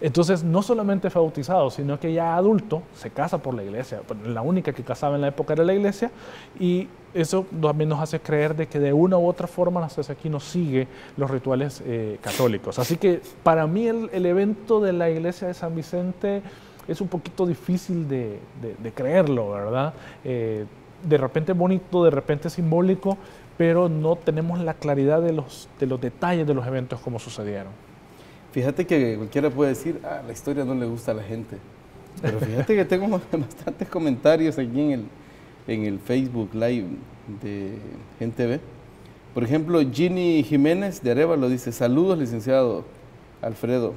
Entonces, no solamente fue bautizado, sino que ya adulto se casa por la iglesia. La única que casaba en la época era la iglesia, y eso también nos hace creer de que de una u otra forma Anastasio Aquino sigue los rituales católicos. Así que para mí el evento de la iglesia de San Vicente es un poquito difícil de creerlo, ¿verdad? De repente bonito, de repente simbólico, pero no tenemos la claridad de los detalles de los eventos como sucedieron. Fíjate que cualquiera puede decir, la historia no le gusta a la gente, pero fíjate que tengo bastantes comentarios aquí en el Facebook Live de Gente Ve. Por ejemplo, Ginny Jiménez de Arévalo dice, saludos licenciado Alfredo,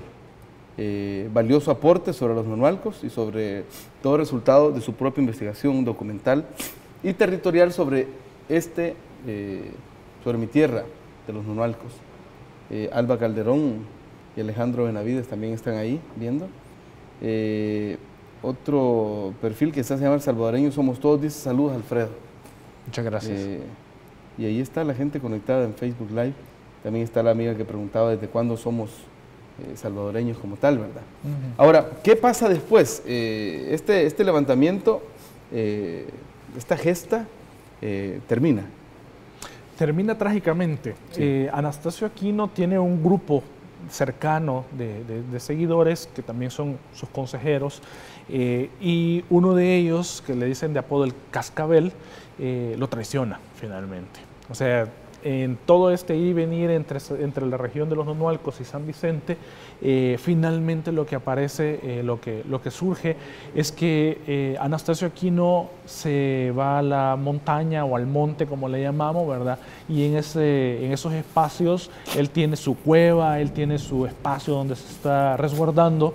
valioso aporte sobre los nonualcos y sobre todo el resultado de su propia investigación documental y territorial sobre sobre mi tierra de los nonualcos. Alba Calderón y Alejandro Benavides también están ahí viendo. Otro perfil que se llama Salvadoreños Somos Todos dice saludos Alfredo. Muchas gracias. Y ahí está la gente conectada en Facebook Live. También está la amiga que preguntaba desde cuándo somos salvadoreños como tal, ¿verdad? Ahora, ¿qué pasa después? Este levantamiento, esta gesta, termina. Termina trágicamente. Sí. Anastasio Aquino tiene un grupo cercano de seguidores que también son sus consejeros, y uno de ellos, que le dicen de apodo el Cascabel, lo traiciona finalmente. O sea, en todo este ir y venir entre la región de los Nonualcos y San Vicente, finalmente lo que aparece, lo que surge es que Anastasio Aquino se va a la montaña o al monte, como le llamamos, ¿verdad? Y en esos espacios él tiene su cueva, él tiene su espacio donde se está resguardando,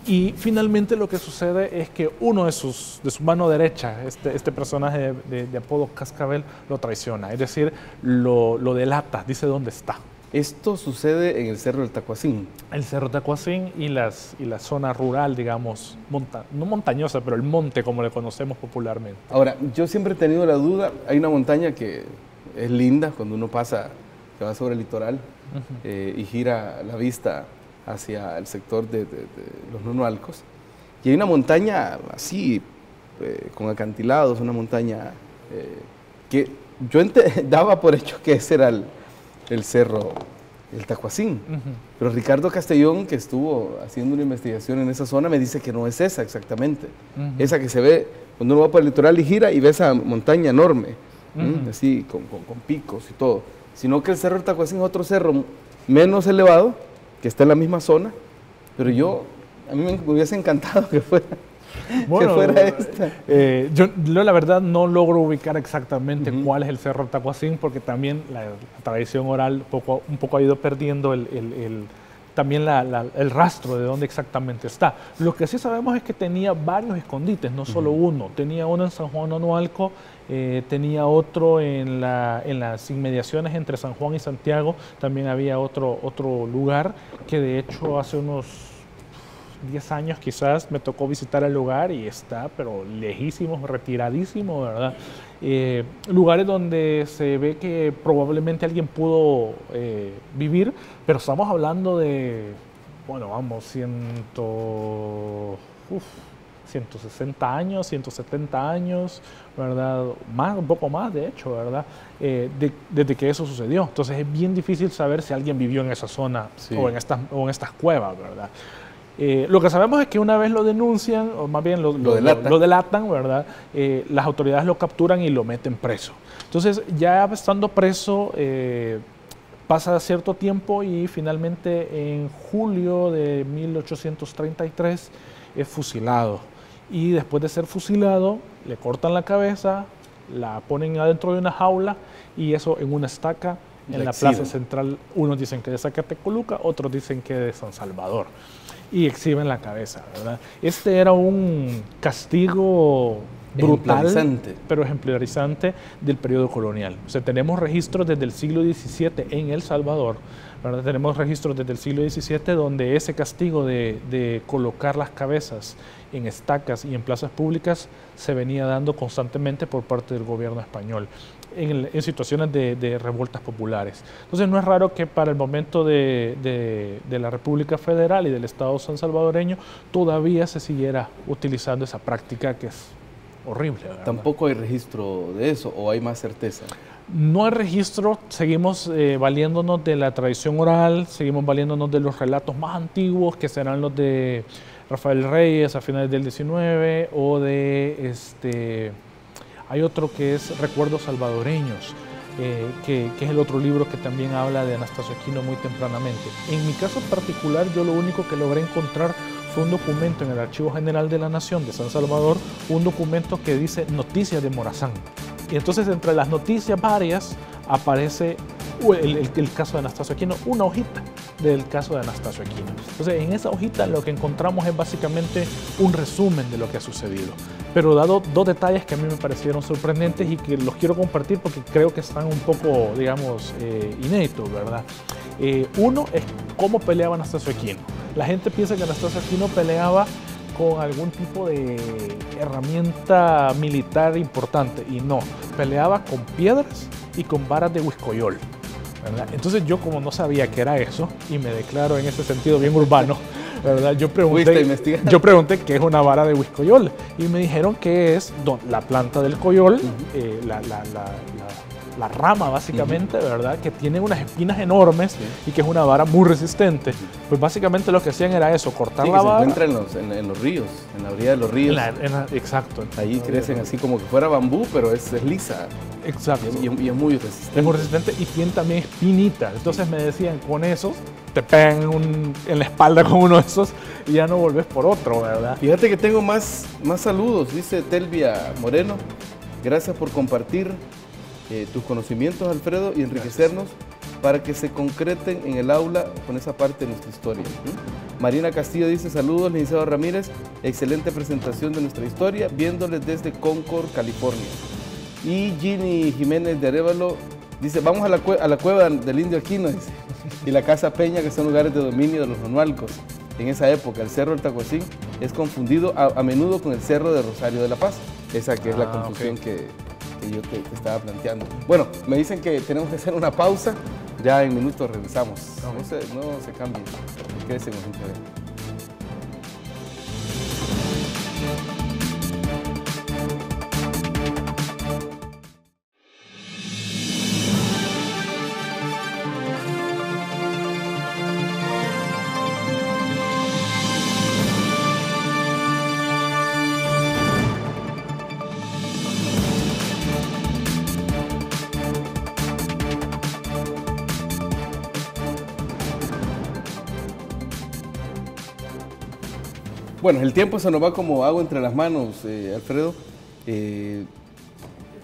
y finalmente lo que sucede es que uno de su mano derecha, este personaje de apodo Cascabel, lo traiciona, es decir, lo delata, dice dónde está. Esto sucede en el Cerro del Tacuacín. El Cerro Tacuacín y la zona rural, digamos, no montañosa, pero el monte como le conocemos popularmente. Ahora, yo siempre he tenido la duda, hay una montaña que es linda cuando uno pasa, que va sobre el litoral y gira la vista hacia el sector de los Nonualcos, y hay una montaña así, con acantilados, una montaña que yo daba por hecho que ese era el cerro, el Tacuacín, pero Ricardo Castellón, que estuvo haciendo una investigación en esa zona, me dice que no es esa exactamente, esa que se ve cuando uno va por el litoral y gira y ve esa montaña enorme, así con picos y todo, sino que el cerro del Tacuacín es otro cerro menos elevado, que está en la misma zona, pero a mí me hubiese encantado que fuera esta. Yo la verdad no logro ubicar exactamente cuál es el Cerro Tacuacín, porque también la tradición oral un poco ha ido perdiendo también el rastro de dónde exactamente está. Lo que sí sabemos es que tenía varios escondites, no solo uno. Tenía uno en San Juan Onoalco, tenía otro en las inmediaciones entre San Juan y Santiago. También había otro lugar que de hecho hace unos 10 años quizás me tocó visitar el lugar y está, pero lejísimo, retiradísimo, ¿verdad? Lugares donde se ve que probablemente alguien pudo vivir, pero estamos hablando de, bueno, vamos, 160 años, 170 años, ¿verdad? Más, un poco más, de hecho, ¿verdad? Desde que eso sucedió. Entonces es bien difícil saber si alguien vivió en esa zona o en estas cuevas, ¿verdad? Lo que sabemos es que una vez lo denuncian, o más bien lo delatan, ¿verdad? Las autoridades lo capturan y lo meten preso. Entonces, ya estando preso, pasa cierto tiempo y finalmente en julio de 1833 es fusilado. Y después de ser fusilado, le cortan la cabeza, la ponen adentro de una jaula y eso en una estaca en la plaza central. Unos dicen que de Zacatecoluca, otros dicen que de San Salvador. Y exhiben la cabeza, ¿verdad? Este era un castigo brutal, pero ejemplarizante del periodo colonial. O sea, tenemos registros desde el siglo XVII en El Salvador, ¿verdad? Tenemos registros desde el siglo XVII donde ese castigo de colocar las cabezas en estacas y en plazas públicas se venía dando constantemente por parte del gobierno español en situaciones de revueltas populares. Entonces no es raro que para el momento de la República Federal y del Estado San Salvadoreño todavía se siguiera utilizando esa práctica que es horrible, ¿verdad? ¿Tampoco hay registro de eso o hay más certeza? No hay registro, seguimos valiéndonos de la tradición oral, seguimos valiéndonos de los relatos más antiguos, que serán los de Rafael Reyes a finales del 19 o de hay otro que es Recuerdos Salvadoreños, que es el otro libro que también habla de Anastasio Aquino muy tempranamente. En mi caso particular, yo lo único que logré encontrar fue un documento en el Archivo General de la Nación de San Salvador, un documento que dice Noticias de Morazán. Y entonces entre las noticias varias aparece el caso de Anastasio Aquino, una hojita del caso de Anastasio Aquino. Entonces en esa hojita lo que encontramos es básicamente un resumen de lo que ha sucedido, pero dado dos detalles que a mí me parecieron sorprendentes y que los quiero compartir porque creo que están un poco, digamos, inéditos, ¿verdad? Uno es cómo peleaba Anastasio Aquino. La gente piensa que Anastasio Aquino peleaba con algún tipo de herramienta militar importante y no, peleaba con piedras y con varas de huiscoyol, ¿verdad? Entonces yo, como no sabía qué era eso y me declaro en ese sentido bien urbano, ¿verdad? Yo pregunté qué es una vara de huiscoyol y me dijeron que es la planta del coyol, la rama básicamente, ¿verdad? Que tiene unas espinas enormes y que es una vara muy resistente. Pues básicamente lo que hacían era eso, cortar la vara. Se encuentra en los ríos, en la orilla de los ríos. Exacto. Ahí crecen así como que fuera bambú, pero es lisa. Exacto. Y es muy resistente. Es muy resistente y tiene también espinitas. Entonces me decían, con esos te pegan en la espalda con uno de esos y ya no volvés por otro, ¿verdad? Fíjate que tengo más saludos, dice Telvia Moreno. Gracias por compartir tus conocimientos, Alfredo, y enriquecernos para que se concreten en el aula con esa parte de nuestra historia. Marina Castillo dice, saludos, licenciado Ramírez, excelente presentación de nuestra historia, viéndoles desde Concord, California. Y Ginny Jiménez de Arévalo dice, vamos a la cueva del Indio Aquino, dice, y la Casa Peña, que son lugares de dominio de los onoalcos. En esa época, el Cerro del Tacuacín es confundido a menudo con el Cerro de Rosario de la Paz. Esa que es la confusión que yo te estaba planteando. Bueno, me dicen que tenemos que hacer una pausa. Ya en minutos regresamos. No se cambien. Quédense con nosotros. Bueno, el tiempo se nos va como agua entre las manos, Alfredo.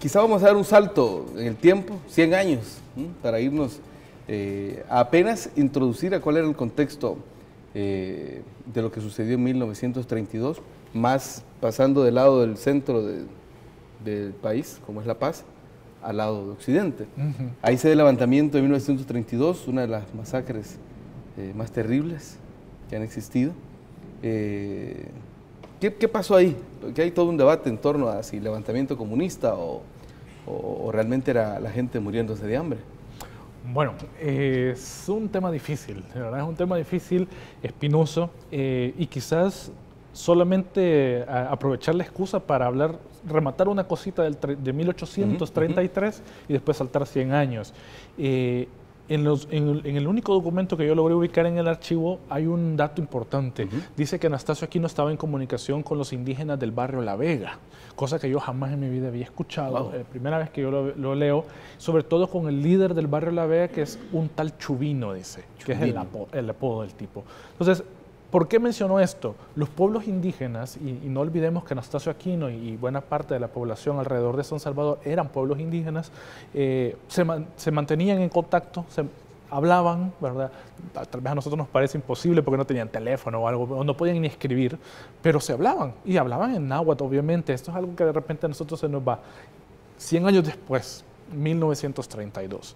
Quizá vamos a dar un salto en el tiempo, 100 años, para irnos apenas introducir a cuál era el contexto de lo que sucedió en 1932, más pasando del lado del centro del país, como es La Paz, al lado de Occidente. Ahí se da el levantamiento de 1932, una de las masacres más terribles que han existido. ¿Qué pasó ahí? Porque hay todo un debate en torno a si levantamiento comunista o realmente era la gente muriéndose de hambre. Bueno, es un tema difícil, de verdad es un tema difícil, espinoso, y quizás solamente aprovechar la excusa para hablar, rematar una cosita de 1833 y después saltar 100 años. En el único documento que yo logré ubicar en el archivo hay un dato importante. Dice que Anastasio Aquino estaba en comunicación con los indígenas del barrio La Vega, cosa que yo jamás en mi vida había escuchado. Primera vez que yo lo leo, sobre todo con el líder del barrio La Vega, que es un tal Chubino, dice, que es el apodo del tipo. Entonces, ¿por qué menciono esto? Los pueblos indígenas, y no olvidemos que Anastasio Aquino y buena parte de la población alrededor de San Salvador eran pueblos indígenas, se mantenían en contacto, se hablaban, ¿verdad? Tal vez a nosotros nos parece imposible porque no tenían teléfono o algo, o no podían ni escribir, pero se hablaban, y hablaban en náhuatl, obviamente. Esto es algo que de repente a nosotros se nos va. 100 años después, 1932,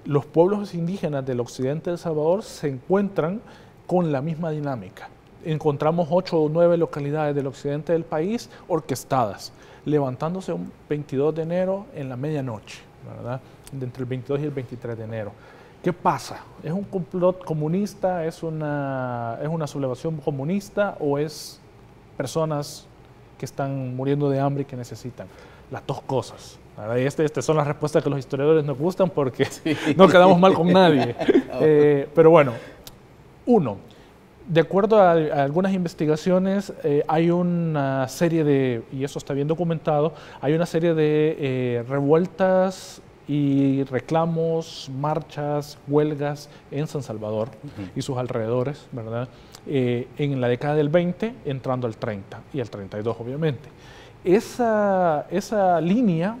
los pueblos indígenas del occidente de El Salvador se encuentran con la misma dinámica. Encontramos 8 o 9 localidades del occidente del país orquestadas, levantándose un 22 de enero en la medianoche, ¿verdad? Entre el 22 y el 23 de enero. ¿Qué pasa? ¿Es un complot comunista? ¿Es una sublevación comunista? ¿O es personas que están muriendo de hambre y que necesitan? Las dos cosas. Y estas son las respuestas que los historiadores nos gustan porque no quedamos mal con nadie. Pero bueno, de acuerdo a algunas investigaciones, hay una serie de, y eso está bien documentado, hay una serie de revueltas y reclamos, marchas, huelgas en San Salvador y sus alrededores, ¿verdad? En la década del 20, entrando al 30 y al 32, obviamente. Esa línea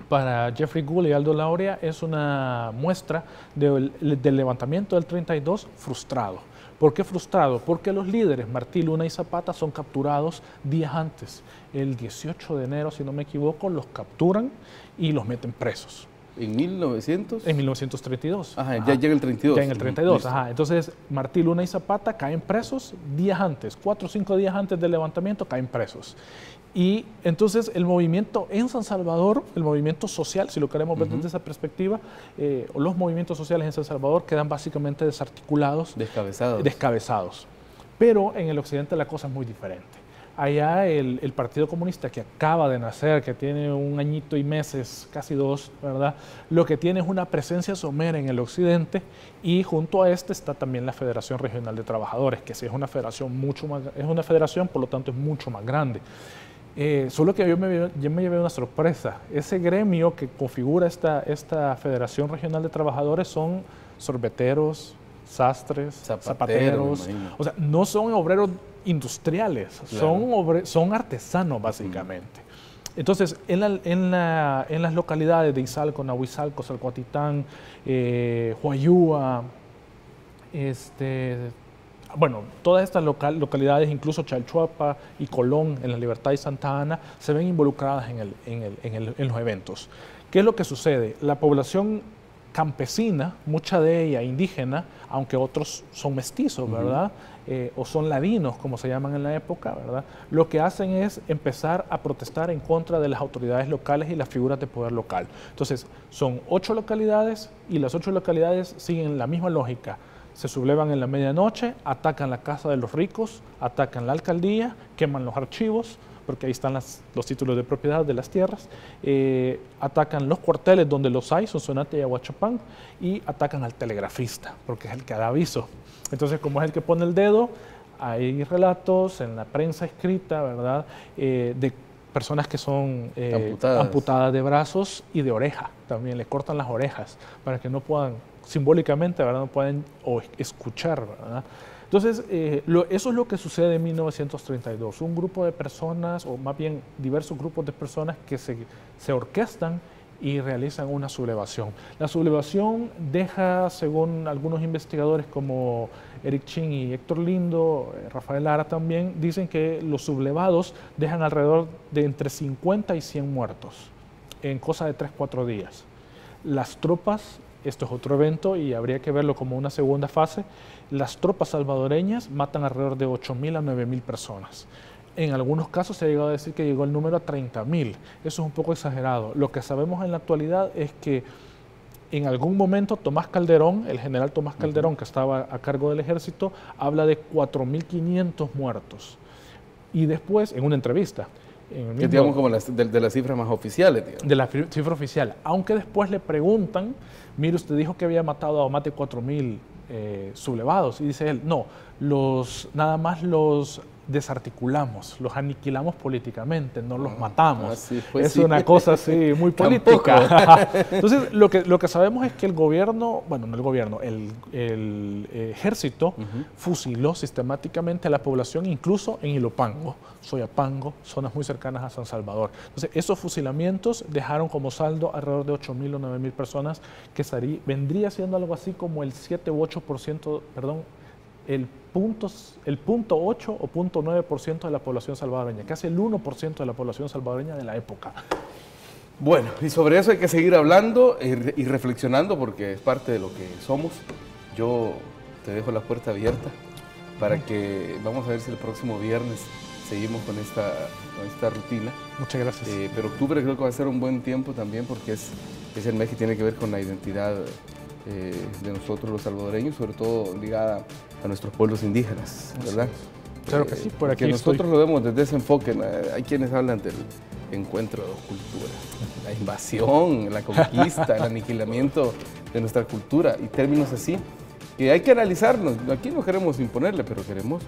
para Jeffrey Gould y Aldo Lauria es una muestra del levantamiento del 32 frustrado. ¿Por qué frustrado? Porque los líderes, Martí, Luna y Zapata, son capturados días antes. El 18 de enero, si no me equivoco, los capturan y los meten presos. ¿En 1900? En 1932. Ajá, ya llega el 32. Ya en el 32, ajá. Entonces, Martí, Luna y Zapata caen presos días antes, 4 o 5 días antes del levantamiento caen presos. Y entonces el movimiento en San Salvador, el movimiento social, si lo queremos ver desde esa perspectiva, los movimientos sociales en San Salvador quedan básicamente desarticulados. Descabezados. Pero en el occidente la cosa es muy diferente. Allá el Partido Comunista, que acaba de nacer, que tiene 1 añito y meses, casi 2, ¿verdad? Lo que tiene es una presencia somera en el occidente, y junto a este está también la Federación Regional de Trabajadores, que sí es una federación por lo tanto es mucho más grande. Solo que yo me llevé una sorpresa. Ese gremio que configura esta Federación Regional de Trabajadores son sorbeteros, sastres, zapateros. O sea, no son obreros industriales, claro. Son artesanos básicamente. Entonces, en las localidades de Izalco, Nahuizalco, Salcuatitán, Huayúa, bueno, todas estas localidades, incluso Chalchuapa y Colón, en la Libertad y Santa Ana, se ven involucradas en los eventos. ¿Qué es lo que sucede? La población campesina, mucha de ella indígena, aunque otros son mestizos, ¿verdad? O son ladinos, como se llaman en la época, ¿verdad? Lo que hacen es empezar a protestar en contra de las autoridades locales y las figuras de poder local. Entonces, son 8 localidades y las 8 localidades siguen la misma lógica. Se sublevan en la medianoche, atacan la casa de los ricos, atacan la alcaldía, queman los archivos, porque ahí están los títulos de propiedad de las tierras, atacan los cuarteles donde los hay, Sonsonate y Aguachapán, y atacan al telegrafista, porque es el que da aviso. Entonces, como es el que pone el dedo, hay relatos en la prensa escrita, ¿verdad?, de personas que son amputadas de brazos y de oreja, también le cortan las orejas para que no puedan, simbólicamente, ¿verdad?, no pueden escuchar, ¿verdad? Entonces, eso es lo que sucede en 1932. Un grupo de personas, o más bien diversos grupos de personas que se orquestan y realizan una sublevación. La sublevación deja, según algunos investigadores como Eric Chin y Héctor Lindo, Rafael Lara también, dicen que los sublevados dejan alrededor de entre 50 y 100 muertos en cosa de 3-4 días. Las tropas, esto es otro evento y habría que verlo como una segunda fase, las tropas salvadoreñas matan alrededor de 8.000 a 9.000 personas. En algunos casos se ha llegado a decir que llegó el número a 30.000. Eso es un poco exagerado. Lo que sabemos en la actualidad es que en algún momento Tomás Calderón, el general Tomás Calderón, que estaba a cargo del ejército, habla de 4.500 muertos. Y después, en una entrevista, que digamos como de las cifras más oficiales. Digamos. De la cifra oficial. Aunque después le preguntan, mire, usted dijo que había matado a más de 4.000 sublevados. Y dice él, no, nada más los desarticulamos, los aniquilamos políticamente, no los matamos. Pues es sí. Una cosa así muy política. Entonces, lo que sabemos es que el gobierno, bueno, no el gobierno, el ejército fusiló sistemáticamente a la población, incluso en Ilopango, Soyapango, zonas muy cercanas a San Salvador. Entonces, esos fusilamientos dejaron como saldo alrededor de 8.000 o 9.000 personas, que vendría siendo algo así como el 7 u 8%, perdón, el 0.8 o 0.9% de la población salvadoreña, casi el 1% de la población salvadoreña de la época. Bueno, y sobre eso hay que seguir hablando y reflexionando porque es parte de lo que somos. Yo te dejo la puerta abierta para que vamos a ver si el próximo viernes seguimos con esta rutina. Muchas gracias. Pero octubre creo que va a ser un buen tiempo también porque es el mes que tiene que ver con la identidad de nosotros los salvadoreños, sobre todo ligada a nuestros pueblos indígenas, ¿verdad? Claro que sí, por aquí nosotros lo vemos desde ese enfoque. Hay quienes hablan del encuentro de culturas, la invasión, la conquista, el aniquilamiento de nuestra cultura y términos así, que hay que analizarnos. Aquí no queremos imponerle, pero queremos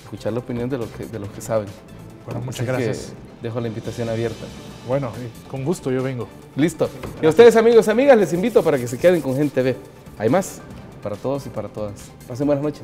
escuchar la opinión de los que saben. Bueno, muchas gracias. Dejo la invitación abierta. Bueno, con gusto yo vengo. Listo. Y a ustedes, amigos y amigas, les invito para que se queden con Gen TV. Hay más para todos y para todas. Pasen buenas noches.